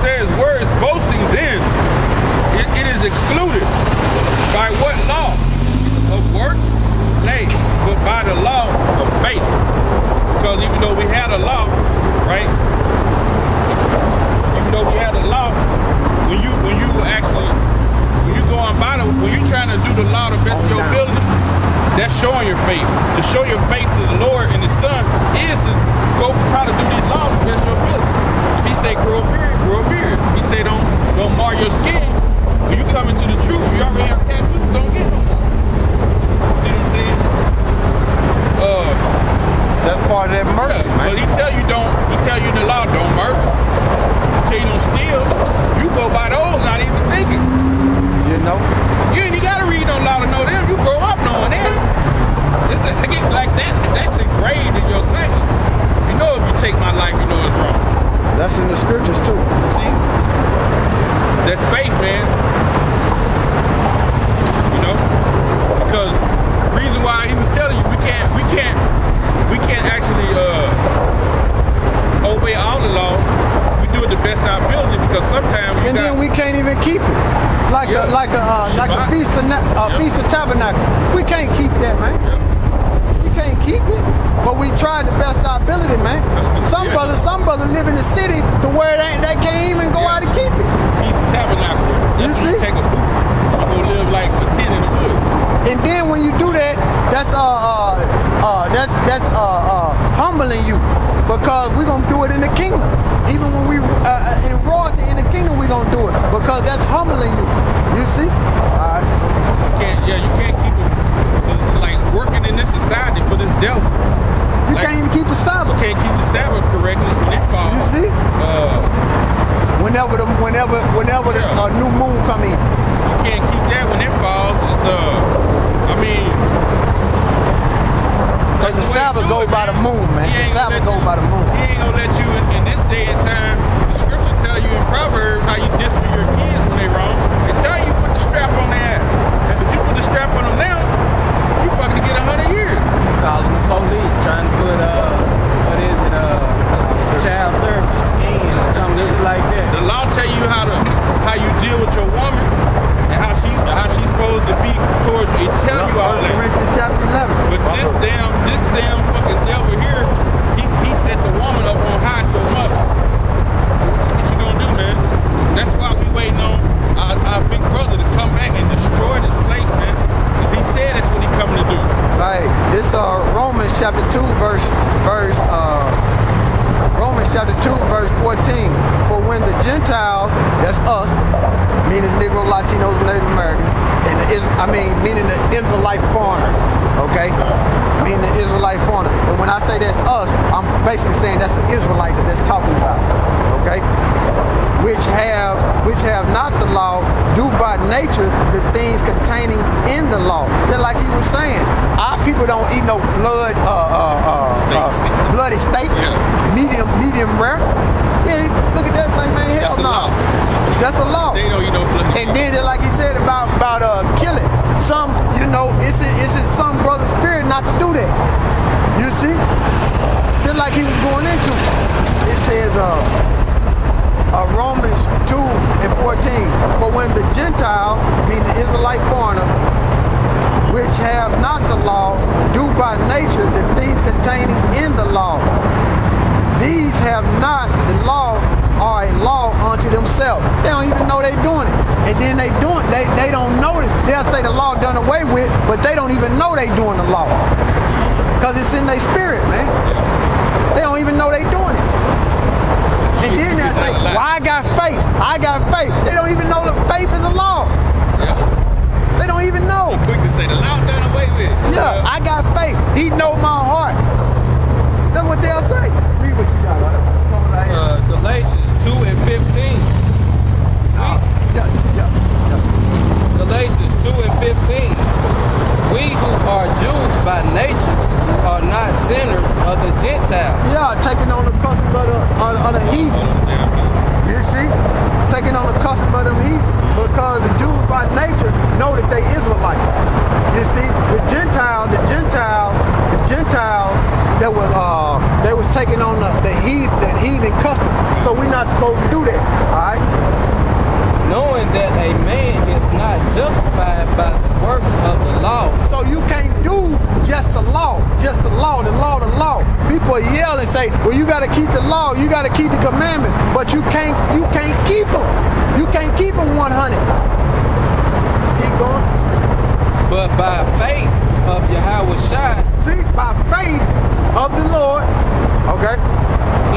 says, where is boasting then? It is excluded. By what law? Of works? Nay, but by the law of faith. Because even though we had a law, right? Even though we had a law, when you going by the, when you trying to do the law to the best of your ability, that's showing your faith. To show your faith to the Lord and His Son is to go try to do these laws to the best of your ability. If He say grow a beard, grow a beard. If He say don't mar your skin, when you come into the truth, you already have tattoos, don't get no more. See what I'm saying? That's part of that mercy, man. But he tell you in the law, don't murder. He tell you don't steal. You go by those, not even thinking. You know? You ain't gotta read no law to know them. You grow up knowing them. It's like that. That's engraved in your psyche. You know if you take my life, you know it's wrong. That's in the scriptures too. See? That's faith, man. You know? Because the reason why he was telling you we can't actually obey all the laws. We do it the best of our ability because sometimes then we can't even keep it. Like the feast of tabernacle. We can't keep that, man. Yeah. We can't keep it. But we tried the best of our ability, man. Some brothers live in the city to where they can't even go out and keep it. Feast of tabernacle. That's when you take a booth. You go live like a tent in the woods. And then when you do that, that's humbling you, because we're gonna do it in the kingdom. Even when we in royalty in the kingdom, we're gonna do it because that's humbling you. You see? All right. You can't keep it like working in this society for this devil. You can't even keep the Sabbath. You can't keep the Sabbath correctly when it falls. You see? Whenever the new moon come in. You can't keep that when it falls. Because the Sabbath goes by the moon, man. The Sabbath goes by the moon. He ain't gonna let you in this day and time. The scripture tell you in Proverbs how you discipline your kids when they wrong. They tell you put the strap on their ass. And if you put the strap on them now, you fucking get 100 years. They calling the police trying to put child services scheme or something like that. The law tell you how you deal with your woman and how she's supposed to be towards you. It tell you all that. 1 Corinthians chapter 11. But this damn fucking devil here, he set the woman up on high so much. What you gonna do, man? That's why we waiting on our big brother to come back and destroy this place, man. Because he said that's what he coming to do. Right. This Romans chapter 2 Romans chapter 2 verse 14. For when the Gentiles, that's us, meaning Negro, Latinos, Native Americans, and meaning the Israelite foreigners, okay? Meaning the Israelite foreigner. And when I say that's us, I'm basically saying that's the Israelite that that's talking about, okay? Which have not the law, do by nature the things containing in the law. Just like he was saying, our people don't eat no bloody steak, medium rare. Yeah, look at that, like, man, hell no. That's a law. They don't eat no bloody. And then, like he said about killing, some, it's in some brother's spirit not to do that. You see, just like he was going into. It says, Romans 2 and 14. For when the Gentiles, meaning the Israelite foreigners, which have not the law, do by nature the things containing in the law. These have not the law, are a law unto themselves. They don't even know they doing it. And then they don't know it. They'll say the law done away with, but they don't even know they doing the law. Because it's in their spirit, man. They don't even know they doing it. And then they'll say, well, I got faith. I got faith. They don't even know that faith is a law. Yeah. They don't even know. Quick to say the law done away with. Yeah, I got faith. He know my heart. That's what they'll say. Read what you got. Galatians 2 and 15. Galatians 2 and 15. We who are Jews by nature are not sinners of the Gentiles. Yeah, taking on the custom of the heathen. You see? Taking on the custom of them heathen. Because the Jews by nature know that they Israelites. You see? The Gentiles they was taking on the heathen custom. So we're not supposed to do that. All right. Knowing that a man is not justified by the works of the law. So you can't do just the law, the law. People yell and say, well, you got to keep the law, you got to keep the commandment, but you can't keep them. You can't keep them 100. Keep going. But by faith of Yahweh Shai, see, by faith of the Lord, okay,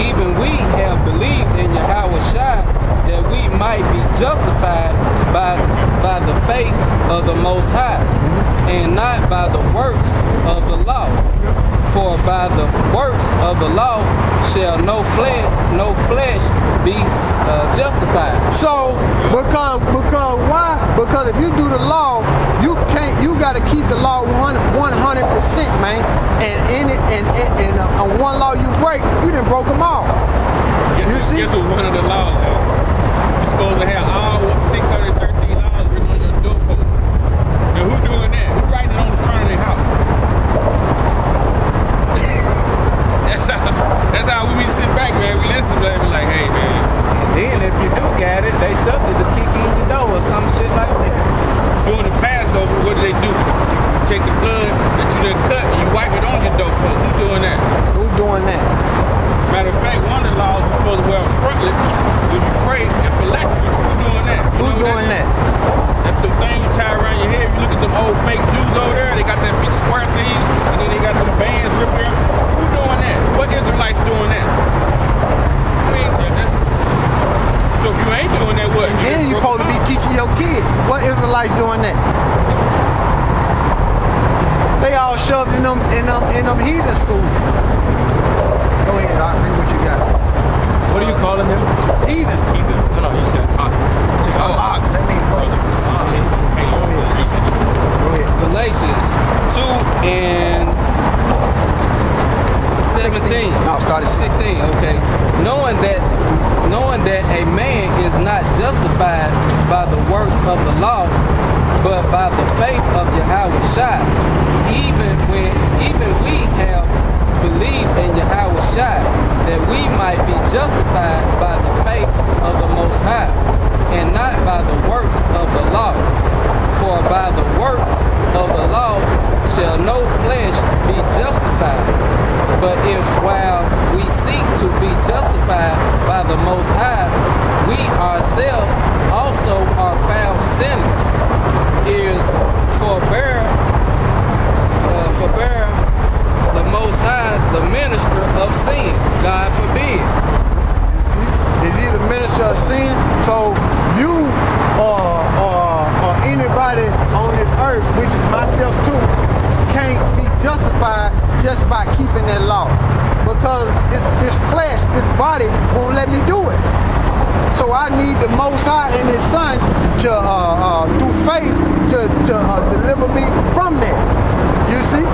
even we have believed in Yahweh Shai, that we might be justified by the faith of the Most High, and not by the works of the law. For by the works of the law shall no flesh be justified. So because why? Because if you do the law, you got to keep the law 100%, man. And on one law you break, you done broke them all. Guess what one of the laws is? You're supposed to have all 613 laws written on your doorpost. Now who doing that? Who writing it on the front of their house? That's how we sit back, man. We listen, man. We like, hey, man. And then if you do get it, they subject to kick in your door or some shit like that. During the Passover, what do? You take the blood that you done cut and you wipe it on your doorpost. Who doing that? Who doing that? Matter of fact, one of the laws is supposed to wear a frontlet when you pray and phylacteries. Who doing that? Who doing that? That's the thing you tie around your head. You look at them old fake Jews over there, they got that big square thing, and then they got them bands ripped here. Who doing that? What Israelites doing that? So if you ain't doing that, what? And then you supposed to be teaching your kids. What Israelites doing that? They all shoved in them heathen schools. Go ahead, I'll read what you got. What are you calling them? Heathen. No, you said That means brother. Go ahead. Galatians 2 and 17. No, started 16, okay. Knowing that a man is not justified by the works of the law, but by the faith of Yahweh Shai, even we have believed in Yahweh Shai, that we might be justified by the faith of the Most High, and not by the works of the law. For by the works of the law shall no flesh be justified. But if while we seek to be justified by the Most High, we ourselves also are found sinners, is forbear the Most High the minister of sin? God forbid. Is he the minister of sin? So you or anybody on this earth, which is myself too, can't be justified just by keeping that law, because this flesh, this body won't let me do it. So I need the Most High and His Son to through faith to deliver me from that. You see?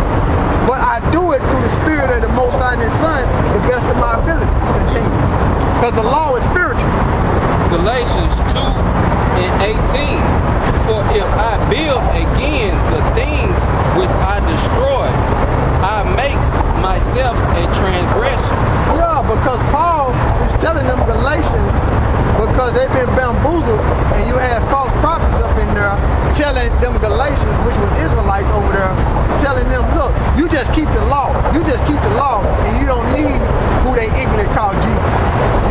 But I do it through the Spirit of the Most High and His Son, the best of my ability. Continue, because the law is spiritual. Galatians 2 and 18. For if I build again the things which I destroyed, I make myself a transgression. Yeah, because Paul is telling them Galatians, because they've been bamboozled, and you had false prophets up in there telling them Galatians, which was Israelites over there, telling them, look, you just keep the law. You just keep the law, and you don't need who they ignorant call Jesus.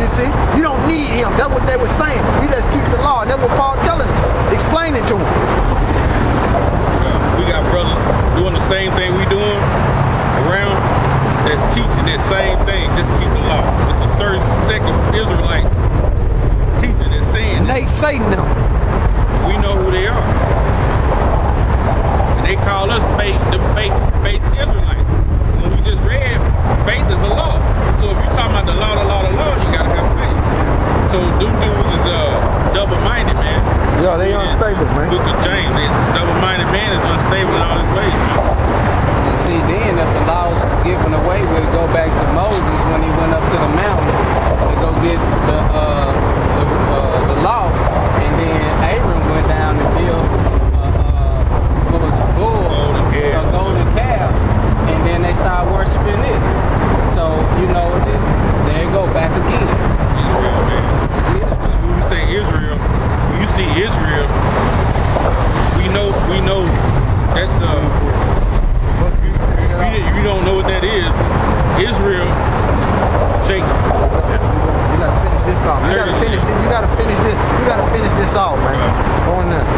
You see? You don't need him. That's what they were saying. You just keep the law. And that's what Paul telling them, explaining to them. We got brothers doing the same thing we doing around, that's teaching that same thing. Just keep the law. It's a certain sect of Israelites teaching and saying And they Satan them. we know who they are. And they call us faith-based Israelites. When we just read, faith is a law. So if you're talking about the law, you gotta have faith. So them dudes is double-minded, man. Yeah, they unstable, man. Book of James, the double-minded man is unstable in all his ways, man. And see, then if the laws was given away, we'd go back to Moses when he went up to the mountain to go get the law, and then Abram went down and built a golden calf, and then they started worshiping it. saw, man. Go in there.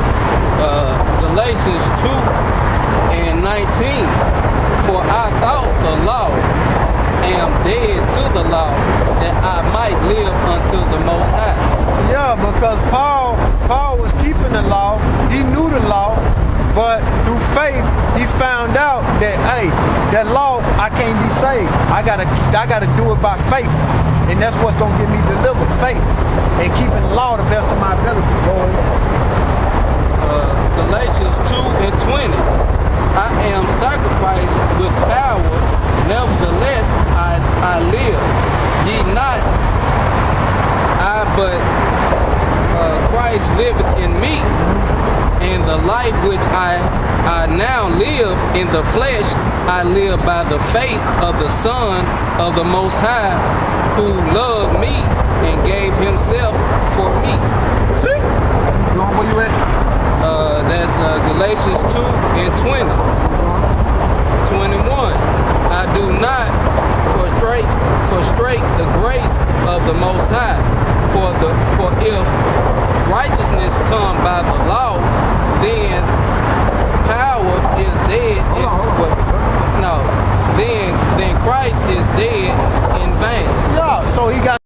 Galatians 2:19. For I thought the law am dead to the law, that I might live unto the Most High. Yeah, because Paul was keeping the law. He knew the law, but through faith, he found out that, hey, that law, I can't be saved. I gotta do it by faith. And that's what's gonna get me delivered, faith. And keeping the law the best of my ability. Go ahead. Galatians 2:20. I am sacrificed with power, nevertheless I live. Ye not I, but Christ liveth in me, and the life which I now live in the flesh, I live by the faith of the Son of the Most High, who loved me and gave himself for me. See? Where you at? That's Galatians 2:20. 21. I do not frustrate the grace of the Most High, for if righteousness come by the law, then power is dead. Then Christ is dead in vain.